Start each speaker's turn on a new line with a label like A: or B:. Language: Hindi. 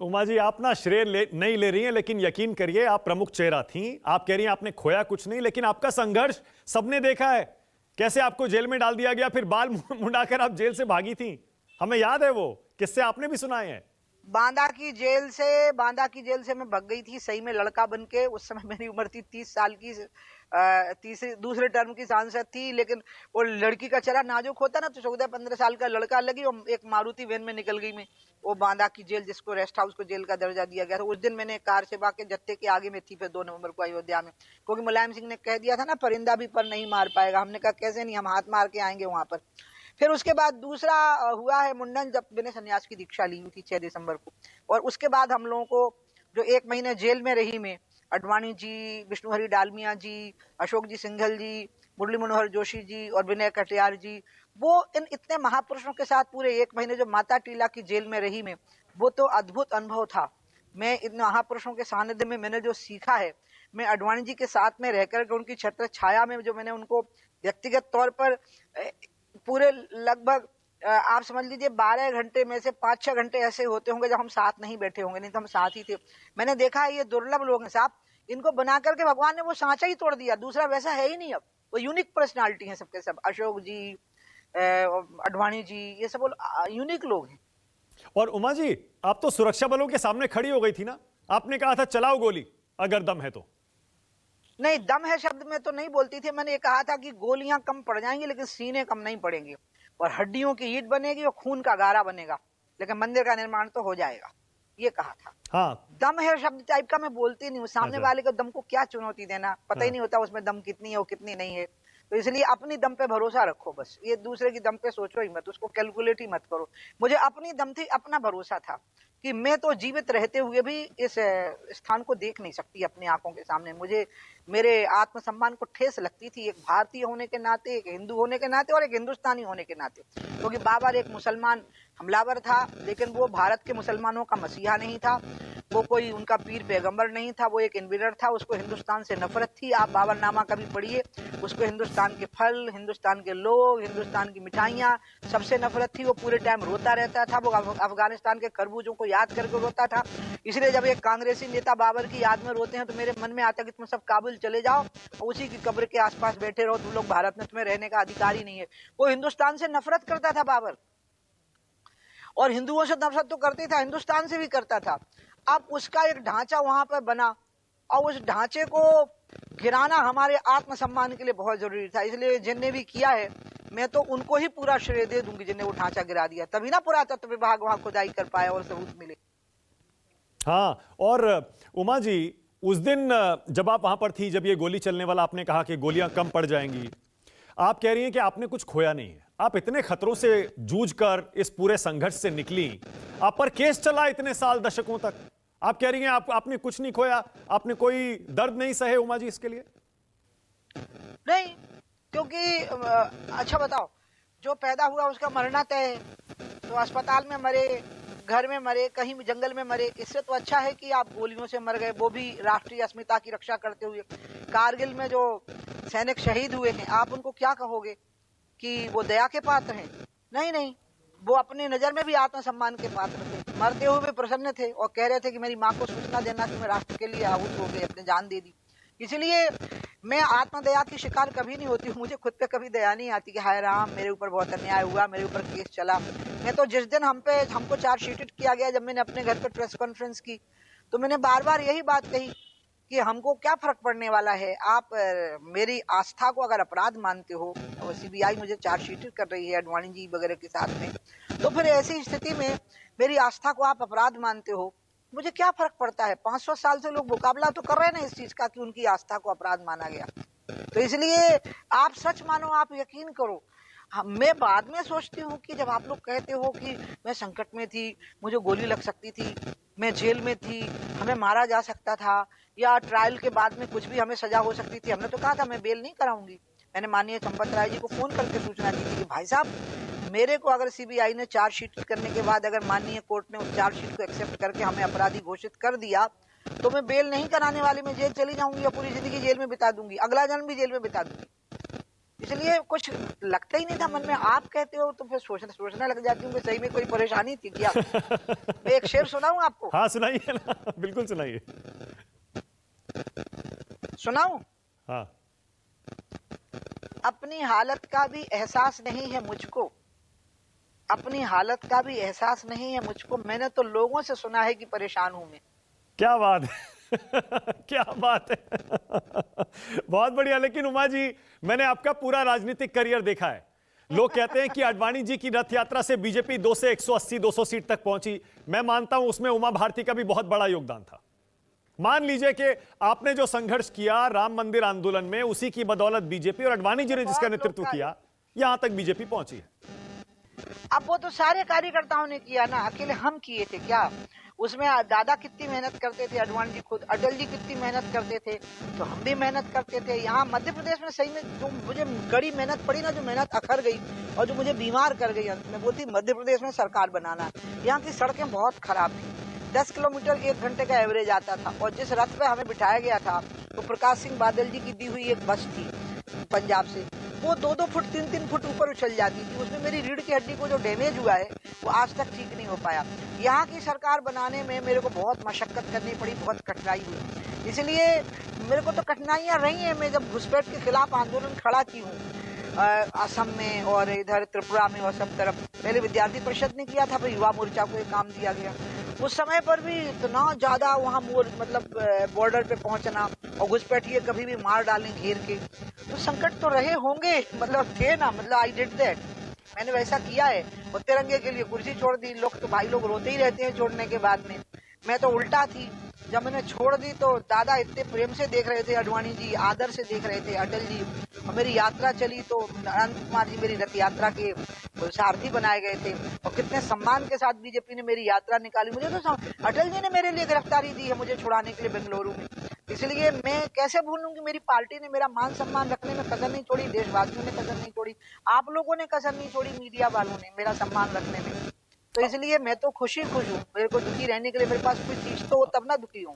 A: उमा जी, आप ना श्रेय नहीं ले रही हैं, लेकिन यकीन करिए आप प्रमुख चेहरा थी। आप कह रही हैं आपने खोया कुछ नहीं, लेकिन आपका संघर्ष सबने देखा है। कैसे आपको जेल में डाल दिया गया, फिर बाल मुंडाकर आप जेल से भागी थी। हमें याद है वो किस्से, आपने भी सुनाए हैं।
B: बांदा की जेल से मैं भाग गई थी, सही में लड़का बन के। उस समय मेरी उम्र थी 30 साल की, दूसरे टर्म की सांसद थी। लेकिन वो लड़की का चेहरा नाजुक होता ना, तो 14-15 साल का लड़का लगी और एक मारुति वैन में निकल गई मैं वो बांदा की जेल, जिसको रेस्ट हाउस को जेल का दर्जा दिया गया था। उस दिन मैंने कार सेवा के जत्थे के आगे में थी, फिर 2 नवंबर को अयोध्या में, क्योंकि मुलायम सिंह ने कह दिया था ना, परिंदा भी पर नहीं मार पाएगा। हमने कहा कैसे नहीं, हम हाथ मार के आएंगे वहां पर। फिर उसके बाद दूसरा हुआ है मुंडन, जब मैंने सन्यास की दीक्षा ली हुई थी 6 दिसंबर को। और उसके बाद हम लोगों को जो 1 महीने जेल में रही मैं, अडवाणी जी, विष्णुहरि डालमिया जी, अशोक जी सिंघल जी, मुरली मनोहर जोशी जी और विनय कटियार जी, वो इन इतने महापुरुषों के साथ पूरे 1 महीने जो माता टीला की जेल में रही मैं, वो तो अद्भुत अनुभव था। मैं इन महापुरुषों के सानिध्य में मैंने जो सीखा है, मैं अडवाणी जी के साथ में रहकर के उनकी छत्र छाया में जो मैंने उनको व्यक्तिगत तौर पर पूरे लगभग आप समझ लीजिए 12 घंटे में से 5-6 घंटे ऐसे होते होंगे जब हम साथ नहीं बैठे होंगे, नहीं तो हम साथ ही थे। मैंने देखा है ये दुर्लभ लोग हैं साहब, इनको बना करके भगवान ने वो सांचा ही तोड़ दिया, दूसरा वैसा है ही नहीं। अब वो यूनिक पर्सनालिटी है सबके सब, अशोक जी, अडवाणी जी, ये सब यूनिक लोग हैं।
A: और उमा जी, आप तो सुरक्षा बलों के सामने खड़ी हो गई थी ना, आपने कहा था चलाओ गोली अगर दम है तो।
B: नहीं, दम है शब्द में तो नहीं बोलती थी। मैंने ये कहा था कि गोलियां कम पड़ जाएंगी लेकिन सीने कम नहीं पड़ेंगे, और हड्डियों की ईंट बनेगी और खून का गारा बनेगा, लेकिन मंदिर का निर्माण तो हो जाएगा, ये कहा था।
A: हाँ,
B: दम है शब्द टाइप का मैं बोलती नहीं हूँ। सामने
A: अच्छा।
B: वाले को दम को क्या चुनौती देना, पता ही नहीं होता उसमें दम कितनी है और कितनी नहीं है। तो इसलिए अपनी दम पे भरोसा रखो बस, ये दूसरे की दम पे सोचो ही मत, उसको कैलकुलेट ही मत करो। मुझे अपनी दम थी, अपना भरोसा था कि मैं तो जीवित रहते हुए भी इस स्थान को देख नहीं सकती अपनी आंखों के सामने। मुझे मेरे आत्मसम्मान को ठेस लगती थी, एक भारतीय होने के नाते, एक हिंदू होने के नाते और एक हिंदुस्तानी होने के नाते। क्योंकि बाबर एक मुसलमान हमलावर था, लेकिन वो भारत के मुसलमानों का मसीहा नहीं था, वो कोई उनका पीर पैगंबर नहीं था, वो एक इन्वेडर था। उसको हिंदुस्तान से नफरत थी। आप बाबरनामा कभी पढ़िए, उसको हिंदुस्तान के फल, हिंदुस्तान के लोग, हिंदुस्तान की मिठाइयाँ, सबसे नफरत थी। वो पूरे टाइम रोता रहता था, वो अफगानिस्तान के खरबूजों को याद करके रोता था। इसलिए जब एक कांग्रेसी नेता बाबर की याद में रोते हैं तो मेरे मन में आता है कि तुम सब काबुल चले जाओ, उसी की कब्र के आसपास बैठे रहो, तुम लोग भारत में, तुम्हें रहने का अधिकार ही नहीं है। वो हिंदुस्तान से नफरत करता था बाबर, और हिंदुओं से नफरत तो करते था, हिंदुस्तान से भी करता था। अब उसका एक ढांचा वहां पर बना, और उस ढांचे को गिराना हमारे आत्मसम्मान के लिए बहुत जरूरी था। इसलिए जिनने भी किया है, मैं तो उनको ही पूरा श्रेय दे दूंगी जिनने वो ढांचा गिरा दिया। तभी ना पुरातत्व विभाग वहां खुदाई कर पाया और सबूत मिले।
A: हाँ, और उमा जी, उस दिन जब आप वहां पर थी, जब ये गोली चलने वाला, आपने कहा कि गोलियां कम पड़ जाएंगी। आप कह रही हैं कि आपने कुछ खोया नहीं है, आप इतने खतरों से जूझकर इस पूरे संघर्ष से निकली, आप पर केस चला इतने साल, दशकों तक। आप कह रही हैं आपने कुछ नहीं खोया, आपने कोई दर्द नहीं सहे उमा जी इसके लिए?
B: नहीं, क्योंकि अच्छा बताओ, जो पैदा हुआ उसका मरना तय है। तो अस्पताल में मरे, घर में मरे, कहीं भी जंगल में मरे, इससे तो अच्छा है कि आप गोलियों से मर गए, वो भी राष्ट्रीय अस्मिता की रक्षा करते हुए। कारगिल में जो सैनिक शहीद हुए हैं, आप उनको क्या कहोगे कि वो दया के पात्र हैं? नहीं नहीं, वो अपनी नजर में भी आत्मसम्मान के पात्र थे, मरते हुए भी प्रसन्न थे और कह रहे थे कि मेरी माँ को सूचना देना कि मैं राष्ट्र के लिए आहूत हो गई, अपनी जान दे दी। इसलिए मैं आत्मदया की शिकार कभी नहीं होती हूँ। मुझे खुद पे कभी दया नहीं आती कि हाय राम, मेरे ऊपर बहुत अन्याय हुआ, मेरे ऊपर केस चला। मैं तो जिस दिन हमको चार्जशीटेड किया गया, जब मैंने अपने घर पर प्रेस कॉन्फ्रेंस की, तो मैंने बार बार यही बात कही कि हमको क्या फर्क पड़ने वाला है। आप मेरी आस्था को अगर अपराध मानते हो, और सीबीआई मुझे चार्जशीटेड कर रही है अडवाणी जी वगैरह के साथ में, तो फिर ऐसी स्थिति में मेरी आस्था को आप अपराध मानते हो, मुझे क्या फर्क पड़ता है। 500 साल से लोग मुकाबला तो कर रहे हैं ना इस चीज का कि उनकी आस्था को अपराध माना गया। तो इसलिए आप सच मानो, आप यकीन करो। मैं बाद में सोचती हूँ कि जब आप लोग कहते हो कि मैं संकट में थी, मुझे गोली लग सकती थी, मैं जेल में थी, हमें मारा जा सकता था, या ट्रायल के बाद में कुछ भी हमें सजा हो सकती थी, हमने तो कहा था मैं बेल नहीं कराऊंगी। मैंने माननीय चंपत राय जी को फोन करके सूचना दी थी कि भाई साहब, मेरे को अगर सीबीआई ने चार्जशीट करने के बाद अगर माननीय कोर्ट ने उस चार्जशीट को एक्सेप्ट करके हमें अपराधी घोषित कर दिया, तो मैं बेल नहीं कराने वाली, मैं जेल चली जाऊंगी या पूरी जिंदगी जेल में बिता दूंगी, अगला जन्म भी जेल में बिता दूंगी। इसलिए कुछ लगता ही नहीं था मन में। आप कहते हो तो फिर सोचने लग जाती हूँ कि सही में कोई परेशानी थी क्या। मैं एक शेर सुनाऊं आपको?
A: हाँ सुनाइए ना, बिल्कुल सुनाइए।
B: सुनाऊं?
A: हाँ।
B: अपनी हालत का भी एहसास नहीं है मुझको, अपनी हालत का भी एहसास नहीं है मुझको, मैंने तो लोगों से सुना है कि परेशान हूं मैं।
A: क्या बात है क्या बात है बहुत बढ़िया। लेकिन उमा जी, मैंने आपका पूरा राजनीतिक करियर देखा है। लोग कहते हैं कि आडवाणी जी की रथ यात्रा से बीजेपी 2 से 180-200 सीट तक पहुंची। मैं मानता हूं उसमें उमा भारती का भी बहुत बड़ा योगदान था। मान लीजिए कि आपने जो संघर्ष किया राम मंदिर आंदोलन में, उसी की बदौलत बीजेपी और आडवाणी जी ने जिसका नेतृत्व किया, यहां तक बीजेपी पहुंची है।
B: अब वो तो सारे कार्यकर्ताओं ने किया ना, अकेले हम किए थे क्या? उसमें दादा कितनी मेहनत करते थे, आडवाणी जी खुद, अटल जी कितनी मेहनत करते थे, तो हम भी मेहनत करते थे। यहाँ मध्य प्रदेश में सही में जो मुझे कड़ी मेहनत पड़ी ना, जो मेहनत अखर गई और जो मुझे बीमार कर गई अंत में, वो थी मध्य प्रदेश में सरकार बनाना। यहाँ की सड़कें बहुत खराब थी, 10 किलोमीटर 1 घंटे का एवरेज आता था, और जिस रथ पे हमें बिठाया गया था वो प्रकाश सिंह बादल जी की दी हुई एक बस थी पंजाब से, वो 2-2 फुट 3-3 फुट ऊपर उछल जाती थी। उसमें मेरी रीढ़ की हड्डी को जो डैमेज हुआ है वो आज तक ठीक नहीं हो पाया। यहाँ की सरकार बनाने में मेरे को बहुत मशक्कत करनी पड़ी, बहुत कठिनाई हुई, इसलिए मेरे को तो कठिनाइयाँ रही हैं। मैं जब घुसपैठ के खिलाफ आंदोलन खड़ा की हूँ असम में और इधर त्रिपुरा में और सब तरफ, पहले विद्यार्थी परिषद ने किया था, फिर युवा मोर्चा को एक काम दिया गया। उस समय पर भी इतना ज्यादा वहाँ मतलब बॉर्डर पे पहुंचना और घुसपैठिए कभी भी मार डालें घेर के, तो संकट तो रहे होंगे, मतलब थे ना, मतलब आई डिड दैट, मैंने वैसा किया है। और तिरंगे के लिए कुर्सी छोड़ दी, लोग तो भाई लोग रोते ही रहते हैं छोड़ने के बाद में, मैं तो उल्टा थी। जब मैंने छोड़ दी तो दादा इतने प्रेम से देख रहे थे, आडवाणी जी आदर से देख रहे थे, अटल जी, और मेरी यात्रा चली तो अनंत कुमार जी मेरी रथ यात्रा के सारथी बनाए गए थे, और कितने सम्मान के साथ बीजेपी ने मेरी यात्रा निकाली। मुझे तो अटल जी ने मेरे लिए गिरफ्तारी दी है मुझे छुड़ाने के लिए बेंगलुरु में, इसलिए मैं कैसे भूलूंगी। मेरी पार्टी ने मेरा मान सम्मान रखने में कसर नहीं छोड़ी, देशवासियों ने कसर नहीं छोड़ी, आप लोगों ने कसर नहीं छोड़ी, मीडिया वालों ने मेरा सम्मान रखने में। तो इसलिए मैं तो खुश हूँ, मेरे को दुखी रहने के लिए मेरे पास कोई चीज तो हो तब ना दुखी हूँ।